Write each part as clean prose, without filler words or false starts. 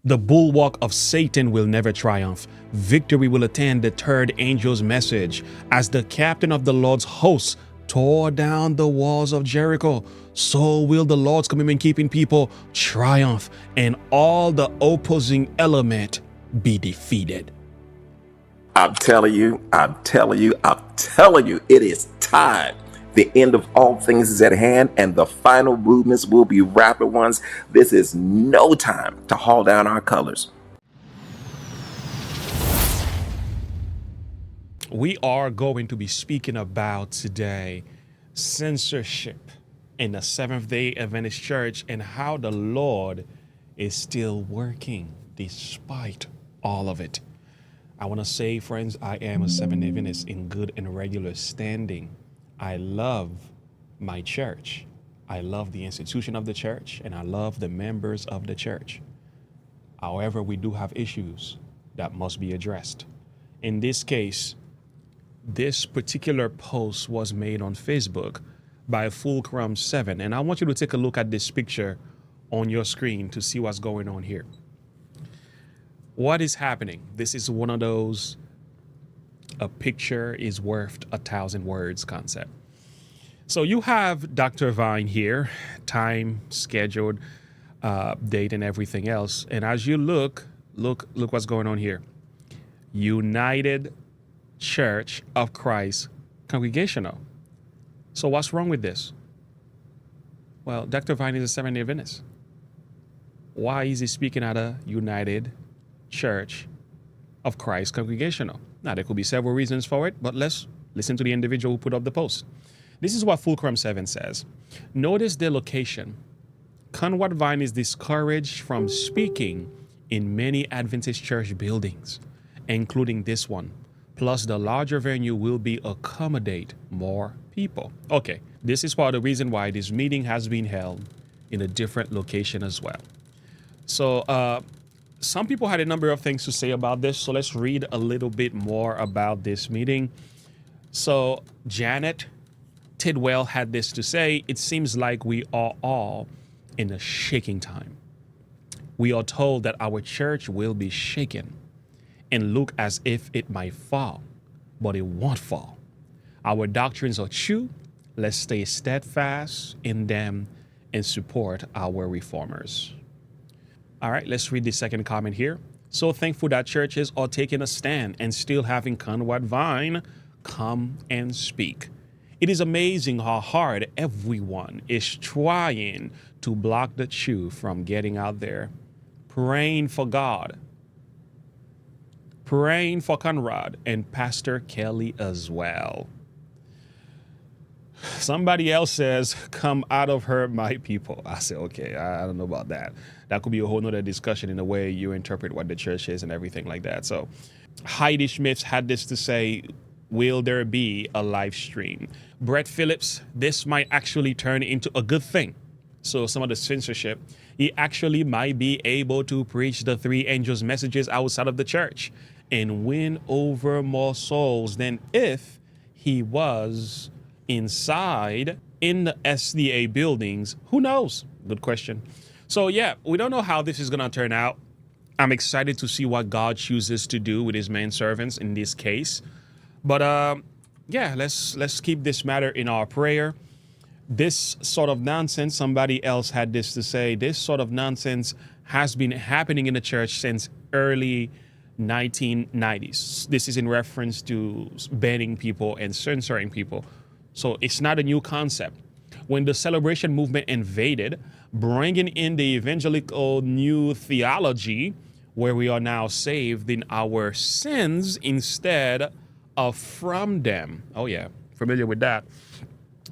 The bulwark of Satan will never triumph. Victory will attend the third angel's message as the captain of the Lord's hosts tore down the walls of Jericho. So will the Lord's commitment keeping people triumph and all the opposing element be defeated. I'm telling you, it is time. The end of all things is at hand, and the final movements will be rapid ones. This is no time to haul down our colors. We are going to be speaking about today censorship in the Seventh-day Adventist Church and how the Lord is still working despite all of it. I want to say, friends, I am a Seventh-day Adventist in good and regular standing. I love my church. I love the institution of the church, and I love the members of the church. However, we do have issues that must be addressed. In this case, this particular post was made on Facebook by Fulcrum 7, and I want you to take a look at this picture on your screen to see what's going on here. What is happening? This is one of those a picture is worth 1,000 words concept. So you have Dr. Vine here, time, scheduled, date, and everything else. And as you look what's going on here. United Church of Christ Congregational. So what's wrong with this? Well, Dr. Vine is a Seventh-day Adventist. Why is he speaking at a United Church of Christ Congregational? Now, there could be several reasons for it, but let's listen to the individual who put up the post. This is what Fulcrum 7 says. Notice their location. Conrad Vine is discouraged from speaking in many Adventist church buildings, including this one. Plus, the larger venue will be accommodate more people. Okay, this is part of the reason why this meeting has been held in a different location as well. So, some people had a number of things to say about this, so let's read a little bit more about this meeting. So Janet Tidwell had this to say: it seems like we are all in a shaking time. We are told that our church will be shaken and look as if it might fall, but it won't fall. Our doctrines are true. Let's stay steadfast in them and support our reformers. All right, let's read the second comment here. So thankful that churches are taking a stand and still having Conrad Vine come and speak. It is amazing how hard everyone is trying to block the truth from getting out there. Praying for God, praying for Conrad and Pastor Kelly as well. Somebody else says, come out of her, my people. I say, okay, I don't know about that. That could be a whole nother discussion in the way you interpret what the church is and everything like that. So Heidi Schmitz had this to say: will there be a live stream? Brett Phillips, this might actually turn into a good thing. So some of the censorship, he actually might be able to preach the three angels' messages outside of the church and win over more souls than if he was inside in the SDA buildings. Who knows? Good question. So yeah, we don't know how this is going to turn out. I'm excited to see what God chooses to do with his manservants in this case. But yeah, let's keep this matter in our prayer. This sort of nonsense, somebody else had this to say, this sort of nonsense has been happening in the church since early 1990s. This is in reference to banning people and censoring people. So it's not a new concept. When the celebration movement invaded, bringing in the evangelical new theology, where we are now saved in our sins instead of from them. Oh yeah, familiar with that.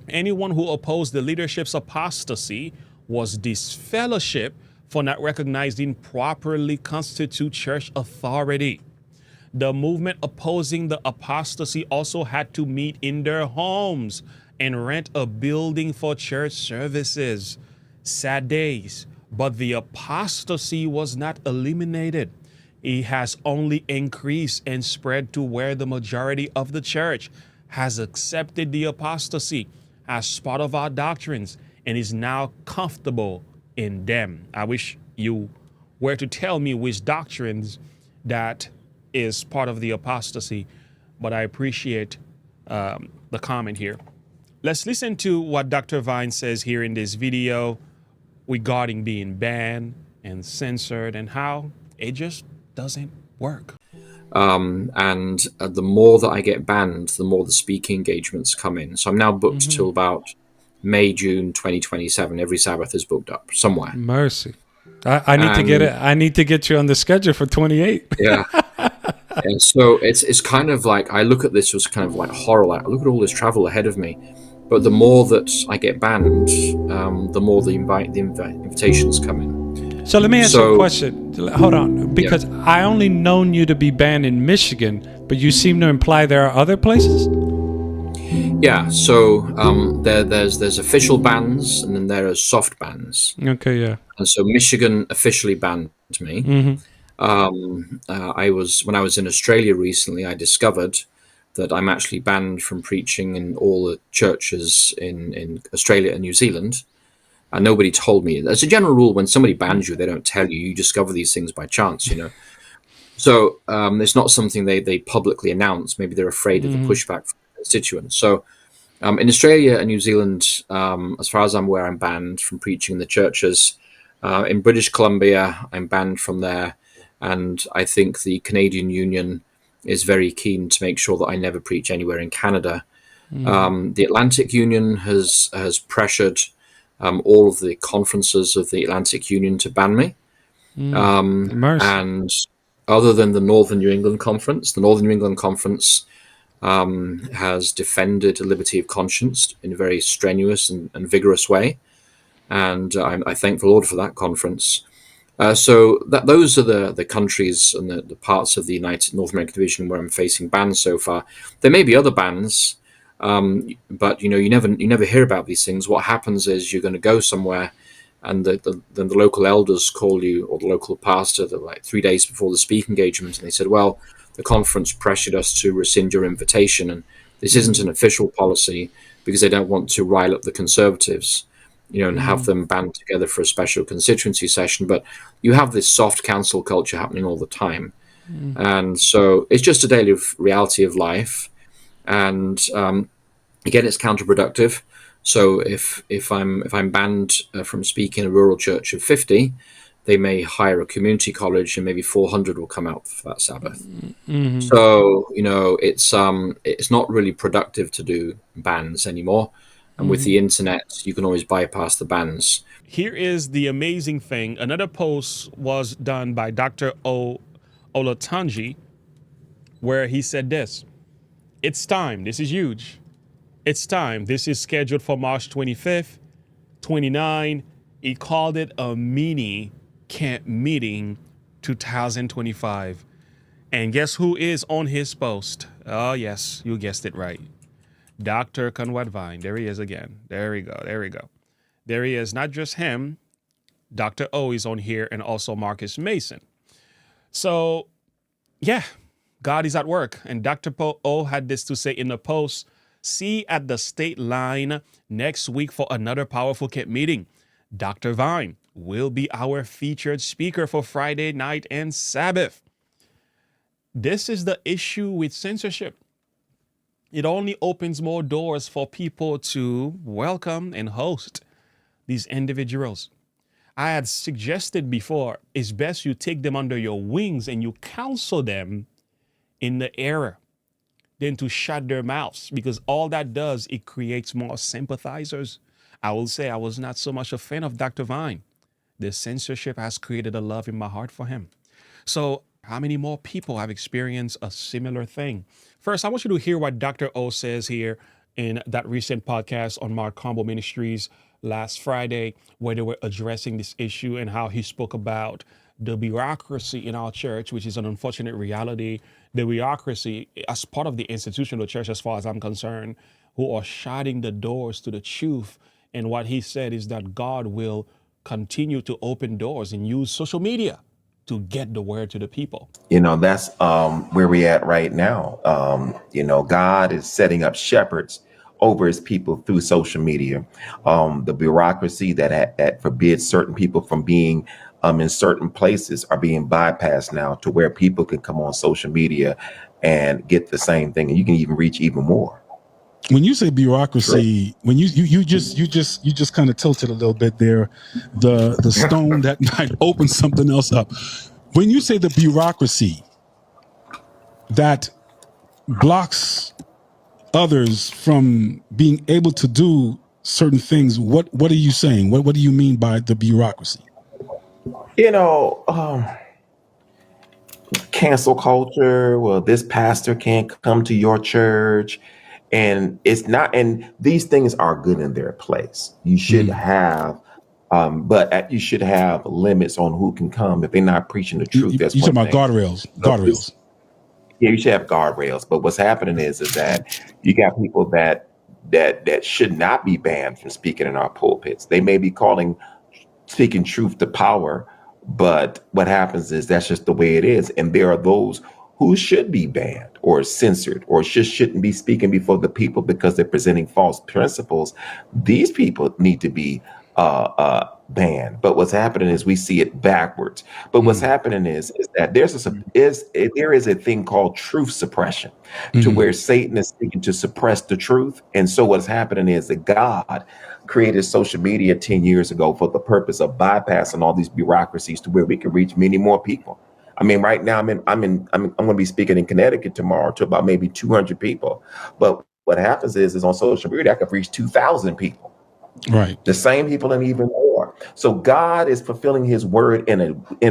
Anyone who opposed the leadership's apostasy was disfellowship for not recognizing properly constituted church authority. The movement opposing the apostasy also had to meet in their homes and rent a building for church services. Sad days, but the apostasy was not eliminated. It has only increased and spread to where the majority of the church has accepted the apostasy as part of our doctrines and is now comfortable in them. I wish you where to tell me which doctrines that is part of the apostasy. But I appreciate the comment here. Let's listen to what Dr. Vine says here in this video regarding being banned and censored and how it just doesn't work. And the more that I get banned, the more the speaking engagements come in. So I'm now booked till about May, June 2027. Every Sabbath is booked up somewhere. Mercy. I need to get it. I need to get you on the schedule for 28. Yeah. And so it's kind of like, I look at this as kind of like horror. Like, look at all this travel ahead of me. But the more that I get banned, the more the invitations come in. So let me ask you a question. Hold on, because I only known you to be banned in Michigan, but you seem to imply there are other places. Yeah. So there's official bans, and then there are soft bans. Okay. Yeah. And so Michigan officially banned me. When I was in Australia recently, I discovered that I'm actually banned from preaching in all the churches in Australia and New Zealand. And nobody told me. As a general rule, when somebody bans you, they don't tell you. You discover these things by chance, you know. So it's not something they publicly announce. Maybe they're afraid of the pushback from constituents. So in Australia and New Zealand, as far as I'm aware, I'm banned from preaching in the churches. In British Columbia, I'm banned from there. And I think the Canadian Union is very keen to make sure that I never preach anywhere in Canada. The Atlantic Union has pressured all of the conferences of the Atlantic Union to ban me. And other than the Northern New England Conference, the Northern New England Conference has defended liberty of conscience in a very strenuous and vigorous way. And I thank the Lord for that conference. So those are the countries and the parts of the United North American Division where I'm facing bans so far. There may be other bans, but you never hear about these things. What happens is you're going to go somewhere, and then the local elders call you, or the local pastor, like 3 days before the speaking engagement, and they said, "Well, the conference pressured us to rescind your invitation, and this isn't an official policy because they don't want to rile up the conservatives." And have them band together for a special constituency session. But you have this soft council culture happening all the time. And so it's just a daily reality of life. And again, it's counterproductive. So if I'm banned from speaking in a rural church of 50, they may hire a community college and maybe 400 will come out for that Sabbath. So, it's not really productive to do bans anymore. And with the internet, you can always bypass the bans. Here is the amazing thing. Another post was done by Dr. Olatunji, where he said this: "It's time." This is huge. "It's time. This is scheduled for March 25th, 29. He called it a mini camp meeting 2025. And guess who is on his post? Oh, yes, you guessed it right. Dr. Conrad Vine. There he is again. There we go. There he is. Not just him. Dr. O is on here, and also Marcus Mason. So, yeah, God is at work. And Dr. O had this to say in the post: "See at the state line next week for another powerful camp meeting. Dr. Vine will be our featured speaker for Friday night and Sabbath." This is the issue with censorship. It only opens more doors for people to welcome and host these individuals. I had suggested before, it's best you take them under your wings and you counsel them in the error than to shut their mouths, because all that does, it creates more sympathizers. I will say I was not so much a fan of Dr. Vine. The censorship has created a love in my heart for him. So how many more people have experienced a similar thing? First, I want you to hear what Dr. O says here in that recent podcast on Mark Combo Ministries last Friday, where they were addressing this issue and how he spoke about the bureaucracy in our church, which is an unfortunate reality. The bureaucracy as part of the institution of the church, as far as I'm concerned, who are shutting the doors to the truth. And what he said is that God will continue to open doors and use social media to get the word to the people. That's where we're at right now. God is setting up shepherds over his people through social media. The bureaucracy that forbids certain people from being in certain places are being bypassed now to where people can come on social media and get the same thing, and you can even reach even more. When you say True. bureaucracy, when you just kind of tilted a little bit there, the stone that might open something else up. When you say the bureaucracy that blocks others from being able to do certain things, what are you saying? What do you mean by the bureaucracy? You know, cancel culture. Well, this pastor can't come to your church. And it's not, and these things are good in their place. You should Mm. have, but you should have limits on who can come. If they're not preaching the truth, that's You talking one about thing. guardrails? So Guardrails. yeah, you should have guardrails. But what's happening is that you got people that should not be banned from speaking in our pulpits. They may be speaking truth to power, but what happens is that's just the way it is. And there are those who should be banned or censored or just shouldn't be speaking before the people because they're presenting false principles. These people need to be banned. But what's happening is we see it backwards. But what's Mm. happening is that there is a thing called truth suppression, to Mm-hmm. where Satan is seeking to suppress the truth. And so what's happening is that God created social media 10 years ago for the purpose of bypassing all these bureaucracies to where we can reach many more people. I mean, right now I'm going to be speaking in Connecticut tomorrow to about maybe 200 people. But what happens is on social media I could reach 2,000 people, Right. the same people and even more. So God is fulfilling his word in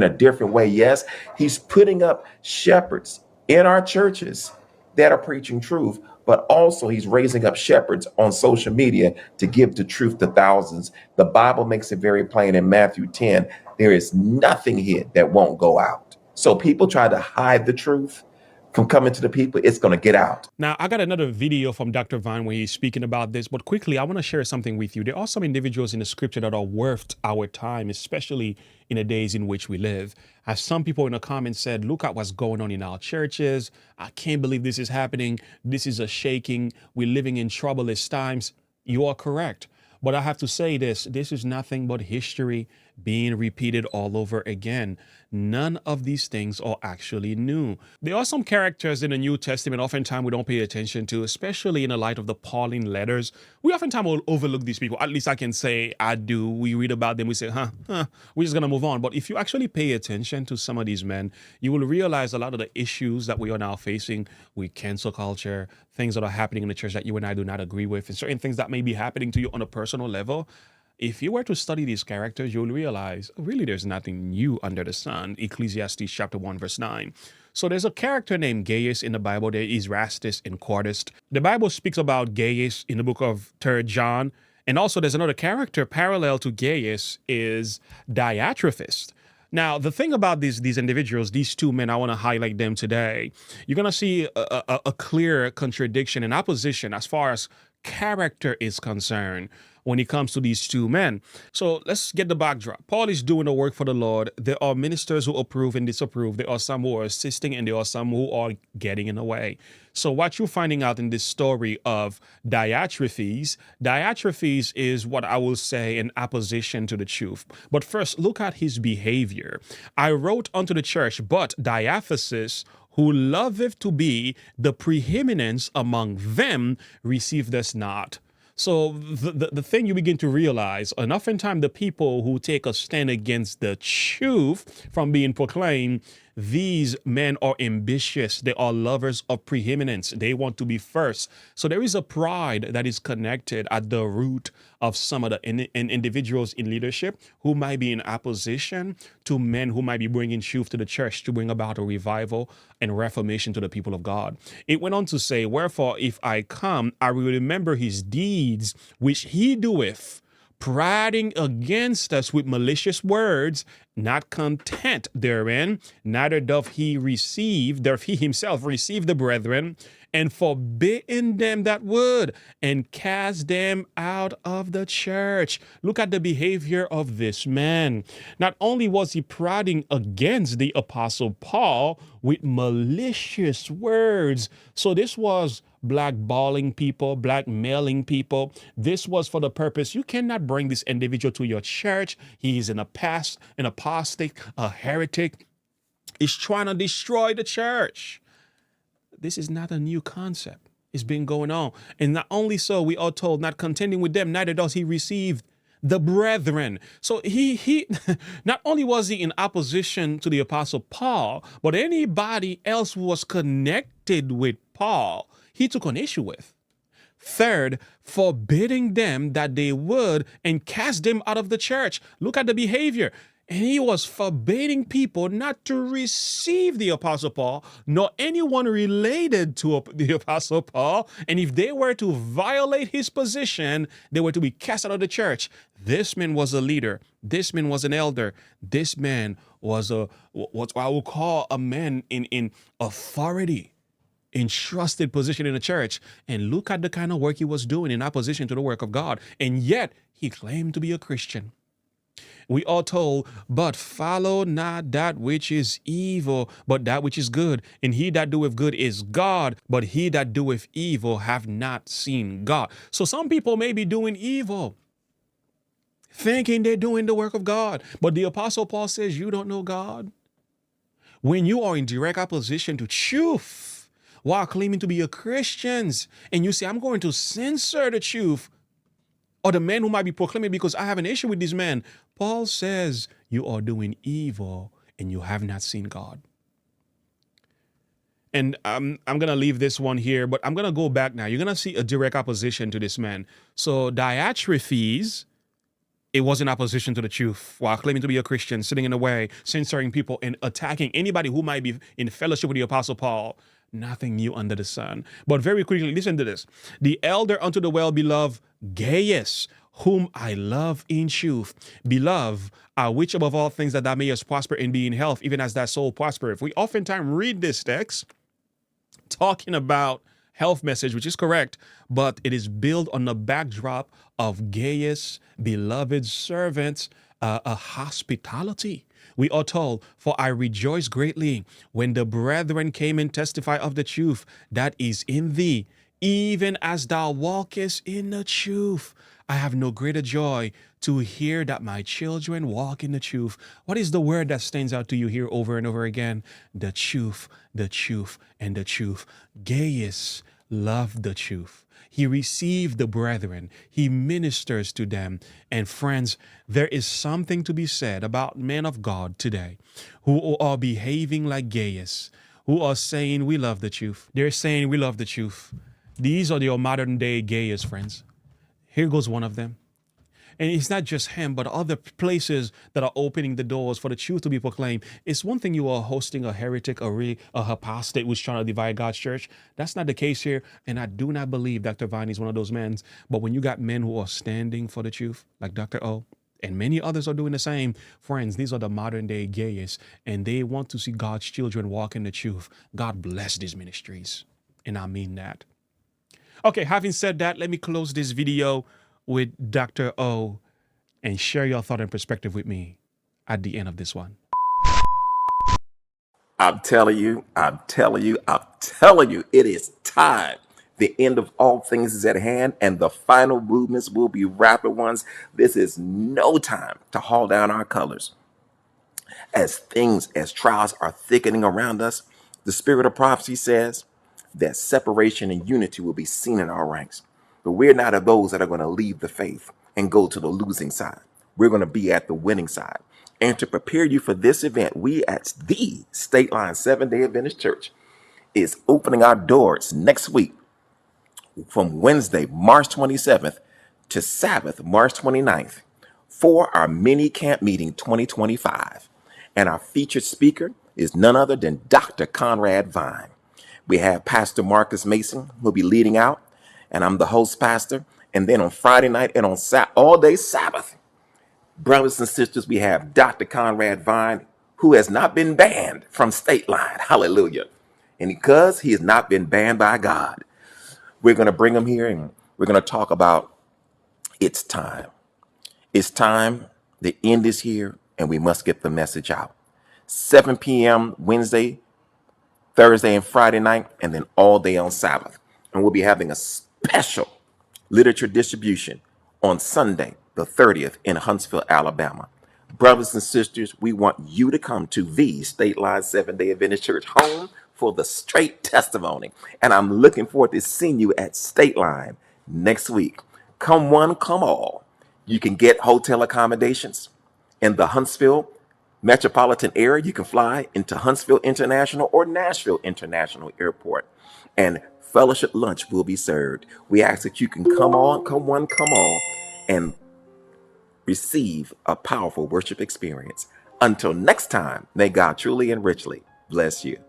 a different way. Yes, he's putting up shepherds in our churches that are preaching truth, but also he's raising up shepherds on social media to give the truth to thousands. The Bible makes it very plain in Matthew 10, there is nothing here that won't go out. So people try to hide the truth from coming to the people, it's going to get out. Now, I got another video from Dr. Vine where he's speaking about this, but quickly, I want to share something with you. There are some individuals in the scripture that are worth our time, especially in the days in which we live. As some people in the comments said, look at what's going on in our churches. I can't believe this is happening. This is a shaking. We're living in troublous times. You are correct. But I have to say this is nothing but history being repeated all over again. None of these things are actually new. There are some characters in the New Testament oftentimes we don't pay attention to, especially in the light of the Pauline letters. We oftentimes will overlook these people. At least I can say I do. We read about them, we say, we're just going to move on. But if you actually pay attention to some of these men, you will realize a lot of the issues that we are now facing with cancel culture, things that are happening in the church that you and I do not agree with, and certain things that may be happening to you on a personal level. If you were to study these characters, you'll realize really there's nothing new under the sun. Ecclesiastes chapter 1, verse 9. So there's a character named Gaius in the Bible. There is Erastus and Quartus. The Bible speaks about Gaius in the book of 3rd John. And also there's another character parallel to Gaius is Diotrephes. Now, the thing about these individuals, these two men, I want to highlight them today. You're going to see a clear contradiction and opposition as far as character is concerned when it comes to these two men. So let's get the backdrop. Paul is doing the work for the Lord. There are ministers who approve and disapprove. There are some who are assisting and there are some who are getting in the way. So what you're finding out in this story of Diotrephes is what I will say an opposition to the truth. But first, look at his behavior. I wrote unto the church, but Diotrephes, who loveth to be the preeminence among them, received us not. So the thing you begin to realize, and oftentimes the people who take a stand against the truth from being proclaimed, these men are ambitious. They are lovers of preeminence. They want to be first. So there is a pride that is connected at the root of some of the individuals in leadership who might be in opposition to men who might be bringing truth to the church to bring about a revival and reformation to the people of God. It went on to say, wherefore, if I come, I will remember his deeds, which he doeth, prating against us with malicious words, not content therein, neither doth he himself receive the brethren, and forbidden them that would, and cast them out of the church. Look at the behavior of this man. Not only was he prating against the apostle Paul with malicious words, so this was blackballing people, blackmailing people. This was for the purpose, you cannot bring this individual to your church. He is an apostle apostate, a heretic, is trying to destroy the church. This is not a new concept. It's been going on. And not only so, we are told, not contending with them, neither does he receive the brethren. So he not only was he in opposition to the apostle Paul, but anybody else who was connected with Paul, he took an issue with. Third, forbidding them that they would and cast them out of the church. Look at the behavior. And he was forbidding people not to receive the Apostle Paul, nor anyone related to the Apostle Paul. And if they were to violate his position, they were to be cast out of the church. This man was a leader. This man was an elder. This man was what I would call a man in authority, in trusted position in the church. And look at the kind of work he was doing in opposition to the work of God. And yet he claimed to be a Christian. We are told, but follow not that which is evil, but that which is good. And he that doeth good is God, but he that doeth evil have not seen God. So some people may be doing evil, thinking they're doing the work of God. But the Apostle Paul says, you don't know God. When you are in direct opposition to truth, while claiming to be a Christian, and you say, I'm going to censor the truth, or the man who might be proclaiming because I have an issue with this man, Paul says you are doing evil and you have not seen God. And I'm going to leave this one here, but I'm going to go back now. You're going to see a direct opposition to this man. So Diotrephes, it was in opposition to the truth while claiming to be a Christian, sitting in the way, censoring people and attacking anybody who might be in fellowship with the Apostle Paul. Nothing new under the sun. But very quickly, listen to this. The elder unto the well-beloved Gaius, whom I love in truth. Beloved, I wish above all things that thou mayest prosper and be in health, even as thy soul prospereth. We oftentimes read this text talking about health message, which is correct, but it is built on the backdrop of Gaius, beloved servants, a hospitality. We are told, for I rejoice greatly when the brethren came and testify of the truth that is in thee, even as thou walkest in the truth. I have no greater joy to hear that my children walk in the truth. What is the word that stands out to you here over and over again? The truth, and the truth. Gaius loved the truth. He received the brethren. He ministers to them. And friends, there is something to be said about men of God today who are behaving like Gaius, who are saying we love the truth. They're saying we love the truth. These are your modern day Gaius, friends. Here goes one of them. And it's not just him, but other places that are opening the doors for the truth to be proclaimed. It's one thing you are hosting a heretic, a apostate who's trying to divide God's church. That's not the case here. And I do not believe Dr. Vine is one of those men. But when you got men who are standing for the truth, like Dr. O, and many others are doing the same, friends, these are the modern day Gaius, and they want to see God's children walk in the truth. God bless these ministries. And I mean that. Okay, having said that, let me close this video with Dr. O and share your thought and perspective with me at the end of this one. I'm telling you, it is time. The end of all things is at hand, and the final movements will be rapid ones. This is no time to haul down our colors. As trials are thickening around us, the spirit of prophecy says that separation and unity will be seen in our ranks. But we're not of those that are going to leave the faith and go to the losing side. We're going to be at the winning side. And to prepare you for this event, we at the State Line Seventh-day Adventist Church is opening our doors next week from Wednesday, March 27th to Sabbath, March 29th for our mini camp meeting 2025. And our featured speaker is none other than Dr. Conrad Vine. We have Pastor Marcus Mason who will be leading out, and I'm the host pastor. And then on Friday night and on all day Sabbath, brothers and sisters, we have Dr. Conrad Vine, who has not been banned from State Line. Hallelujah. And because he has not been banned by God, we're going to bring him here and we're going to talk about it's time. It's time. The end is here and we must get the message out. 7 p.m. Wednesday, Thursday, and Friday night, and then all day on Sabbath. And we'll be having a special literature distribution on Sunday, the 30th in Huntsville, Alabama. Brothers and sisters, we want you to come to the State Line Seventh-day Adventist Church home for the straight testimony. And I'm looking forward to seeing you at State Line next week. Come one, come all. You can get hotel accommodations in the Huntsville metropolitan area. You can fly into Huntsville International or Nashville International Airport, and fellowship lunch will be served. We ask that you can come on, come one, come all, and receive a powerful worship experience. Until next time, may God truly and richly bless you.